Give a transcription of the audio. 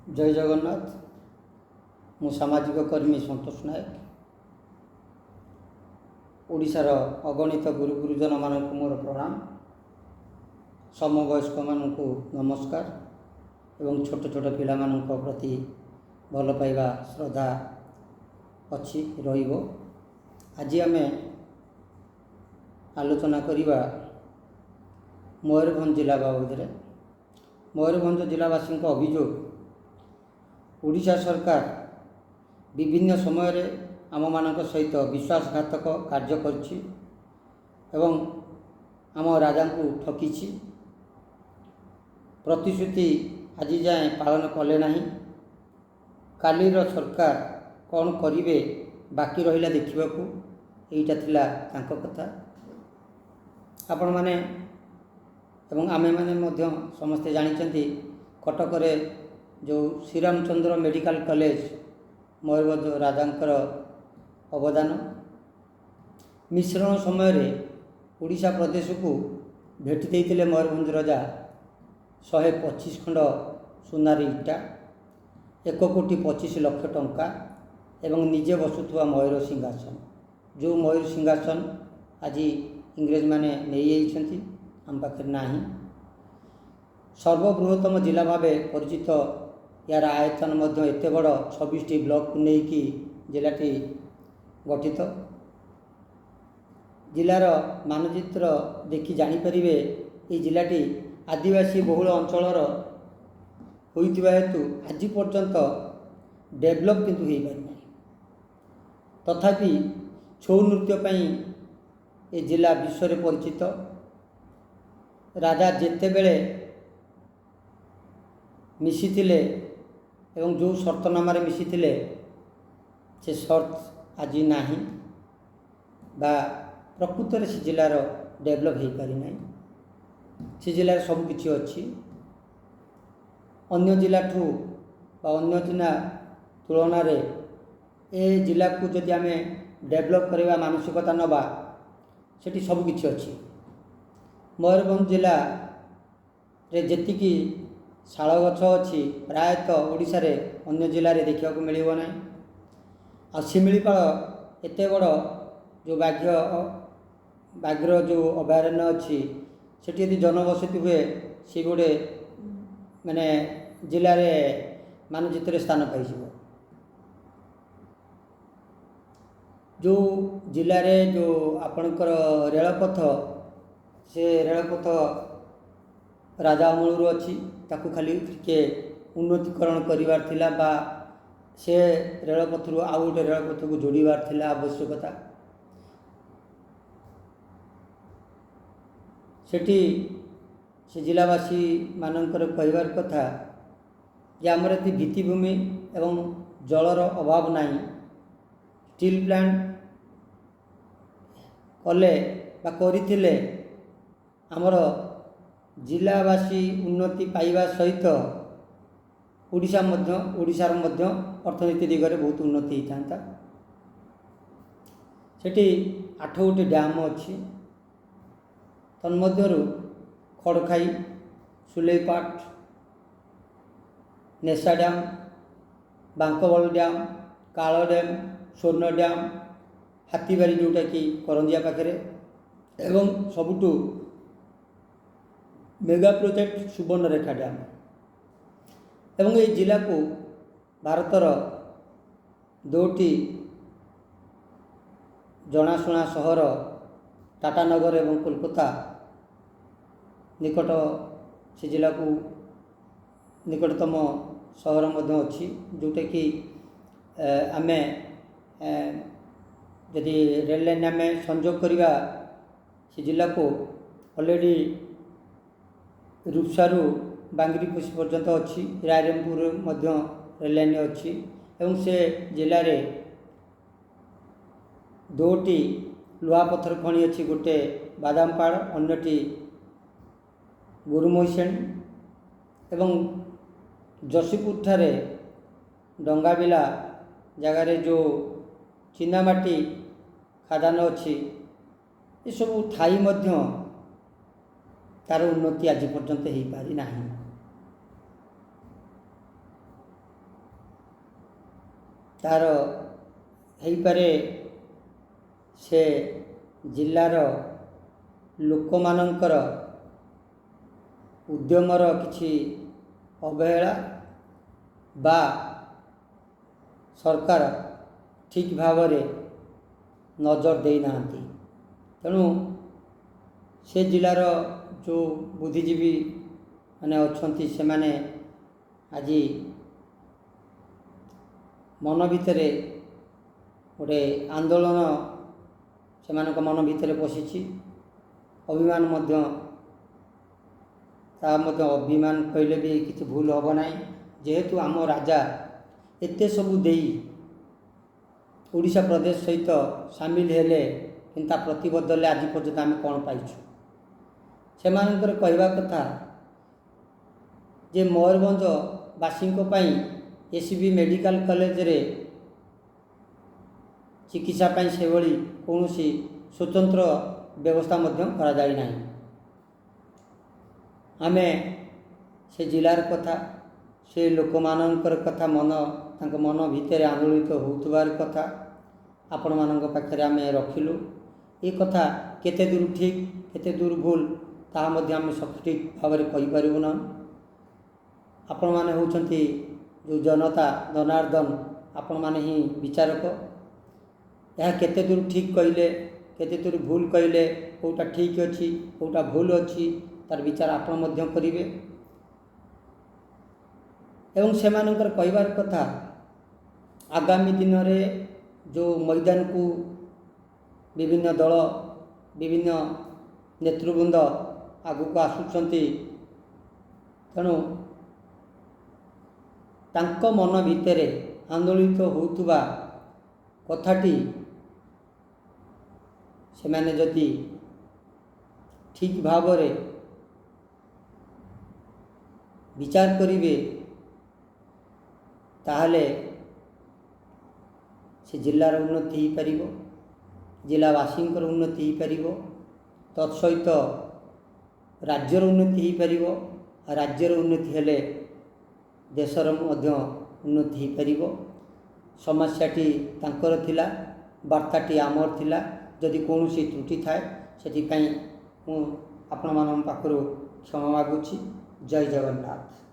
जय जगन्नाथ। मु सामाजिक कर्मी संतोष नायक। ओडिशार अगणित गुरु गुरुजन मानक मोर प्रणाम। समवयस्क मानक नमस्कार एवं छोट छोट पिला मानक प्रति भल पाइबा श्रद्धा अच्छी रहिबो। आज आमे आलोचना करिबा मयूरभंज जिला बाबद। मयूरभंज जिलावासी अभियोग ओडिशा सरकार विभिन्न समय आम मान सहित विश्वासघातक कार्य करछि एवं आम राजा को ठकी। प्रतिश्रुति आज जाए पालन कले नहीं। कालीर सरकार कौन करिवे बाकी रहिला देखा यहीटा थिला तांको कथा। आपण माने एवं आमे माने मध्य समस्ते जानिचंती कटक रे जो श्रीरामचंद्र मेडिकल कॉलेज मयूरभंज राजांकर अवदान। मिश्रण समय रे ओडिशा प्रदेश को भेटी देइतिले मयूरभंज राजा 125 खंड सुनारी इटा 1,25,00,000 टंका एवं निजे बसुवा मयूर सिंहासन। जो मयूर सिंहासन आज इंग्रेज माने नहीं जाइछंती आम पाखे नाही। सर्वबृहत्तम जिला भाव परिचित यार आयतन मध्य एत बड़ 26टी ब्लॉक को लेकिन जिलाटी गठित। जिलार मानचित्र देखि जानीपर ये जिलाटी आदिवासी बहुल अंचलर होइतिबा हेतु आज पर्यंत डेभलप किंतु हो पारि ना। तथापि छौ नृत्य पई ए जिला विश्व में परिचित। राजा जेते बेले मिशिथिले एवं जो शर्तनामारे मिशिथिले से शर्त आज नाही बा प्रकृत में से जिलार डेभलप हो पारि ना। से जिलार सब किछि अछि। अन्य जिला ठू अन्य जिला तुलन ए जिला को जदि आमे डेभलप करवा मानसिकता नबा सेठी सब किछि अछि। मयूरभंज जिला रे जेतिकी शाल गछ अच्छी प्रायतः ओडिशा रे अन्य जिले में देखा मिलना ना। आ शिमिलीपाल एत बड़ जो बाघ्र जो अभयारण्य अच्छी सेठी यदि जनबसति हुए सी गोटे माने जिले में मानचित्र स्थान पाई। जो जिले में जो आपणकर रेलपथ से रेलपथ राजा अमलू अच्छी ताकू खाली टिके उन्नतीकरण करिवार थिला बा से रेलपथ रु आउ गोटे रेलपथ को जोड़ीबार थिला आवश्यकता। सेठी से जिलावासी मानकर कहबार कथा जे आमर ये भित्तिभूमि एवं जलर अभाव नहीं। स्टील प्लांट कले बा करिथिले आमर जिलावासी उन्नति पाइबा सहित ओडिशार मध्य अर्थनीति दिगरे बहुत उन्नति होता। सेठी 8 गोटी डैम अच्छी। तन्मध्यरु खड़खाई, सुलेपाट, नेसा डैम, बांकबल डैम, काल डैम, स्वर्ण डैम, हाथीबारी जोटा कि करंजिया पाखे एवं सबुठु मेगा प्रोजेक्ट सुवर्णरेखा डैम एवं ये जिला को भारतर 2टी जनाशुना सहर टाटानगर एवं कोलकाता निकट से जिला को निकटतम सहर मध्य अच्छी जोटा कि आमे यदि रेल लाइन आमे संजोग करवा से जिला को ऑलरेडी रूपसारू बांगरीपोशी पर्यंत अच्छी। रायरंगपुर मध्य रेल लाइन अच्छी एवं से जिले में 2टी लुहापथर खଣି अच्छी। गोटे बादामपाड़ अन्यटी गुरुमईसेन एवं जशीपुर ठारे डंगाबिला जगार जो चीनामाटी खादान अच्छी ये सब थाई मध्य तार उन्नति आज पर्यंत हो पारि ना। ତାର ହେଇପାରେ ସେ ଜିଲ୍ଲାର ଲୋକମାନଙ୍କର ଉଦ୍ୟମର କିଛି ଅବହେଳା ବା ସରକାର ଠିକ୍ ଭାବରେ ନଜର ଦେଇନାହାନ୍ତି। ତେଣୁ ସେ ଜିଲ୍ଲାର ଯେଉଁ ବୁଦ୍ଧିଜୀବୀ ମାନେ ଅଛନ୍ତି ସେମାନେ ଆଜି ମନ ଭିତରେ ଗୋଟେ ଆନ୍ଦୋଳନ ସେମାନଙ୍କ ମନ ଭିତରେ ପଶିଛି। ଅଭିମାନ ମଧ୍ୟ, ତା ମଧ୍ୟ ଅଭିମାନ କହିଲେ ବି କିଛି ଭୁଲ ହେବ ନାହିଁ। ଯେହେତୁ ଆମ ରାଜା ଏତେ ସବୁ ଦେଇ ଓଡ଼ିଶା ପ୍ରଦେଶ ସହିତ ସାମିଲ ହେଲେ, କିନ୍ତୁ ତା ପ୍ରତିବଦଳରେ ଆଜି ପର୍ଯ୍ୟନ୍ତ ଆମେ କ'ଣ ପାଇଛୁ? ସେମାନଙ୍କର କହିବା କଥା ଯେ ମୟୂରଭଞ୍ଜବାସୀଙ୍କ ପାଇଁ ଏସ୍ସିବି ମେଡ଼ିକାଲ କଲେଜରେ ଚିକିତ୍ସା ପାଇଁ ସେଭଳି କୌଣସି ସ୍ୱତନ୍ତ୍ର ବ୍ୟବସ୍ଥା ମଧ୍ୟ କରାଯାଇ ନାହିଁ। ଆମେ ସେ ଜିଲ୍ଲାର କଥା, ସେ ଲୋକମାନଙ୍କର କଥା, ତାଙ୍କ ମନ ଭିତରେ ଆନ୍ଦୋଳିତ ହେଉଥିବାର କଥା ଆପଣମାନଙ୍କ ପାଖରେ ଆମେ ରଖିଲୁ। ଏ କଥା କେତେ ଦୂର ଠିକ୍ କେତେ ଦୂର ଭୁଲ ତାହା ମଧ୍ୟ ଆମେ ସଠିକ୍ ଭାବରେ କହିପାରିବୁ ନାହିଁ। ଆପଣମାନେ ହେଉଛନ୍ତି ଯେଉଁ ଜନତା ଜନାର୍ଦ୍ଦନ, ଆପଣମାନେ ହିଁ ବିଚାରକ। ଏହା କେତେ ଦୂର ଠିକ୍ କହିଲେ କେତେ ଦୂର ଭୁଲ କହିଲେ, କେଉଁଟା ଠିକ୍ ଅଛି କେଉଁଟା ଭୁଲ ଅଛି, ତାର ବିଚାର ଆପଣ ମଧ୍ୟ କରିବେ। ଏବଂ ସେମାନଙ୍କର କହିବାର କଥା ଆଗାମୀ ଦିନରେ ଯେଉଁ ମଇଦାନକୁ ବିଭିନ୍ନ ଦଳ ବିଭିନ୍ନ ନେତୃବୃନ୍ଦ ଆଗକୁ ଆସୁଛନ୍ତି, ତେଣୁ ତାଙ୍କ ମନ ଭିତରେ ଆନ୍ଦୋଳିତ ହେଉଥିବା କଥାଟି ସେମାନେ ଯଦି ଠିକ୍ ଭାବରେ ବିଚାର କରିବେ, ତାହେଲେ ସେ ଜିଲ୍ଲାର ଉନ୍ନତି ହୋଇପାରିବ, ଜିଲ୍ଲାବାସୀଙ୍କର ଉନ୍ନତି ହୋଇପାରିବ, ତତ୍ସହିତ ରାଜ୍ୟର ଉନ୍ନତି ହୋଇପାରିବ। ରାଜ୍ୟର ଉନ୍ନତି ହେଲେ ଦେଶର ମଧ୍ୟ ଉନ୍ନତି ହୋଇପାରିବ। ସମସ୍ୟାଟି ତାଙ୍କର ଥିଲା, ବାର୍ତ୍ତାଟି ଆମର ଥିଲା। ଯଦି କୌଣସି ତ୍ରୁଟି ଥାଏ ସେଥିପାଇଁ ମୁଁ ଆପଣମାନଙ୍କ ପାଖରୁ କ୍ଷମା ମାଗୁଛି। ଜୟ ଜଗନ୍ନାଥ।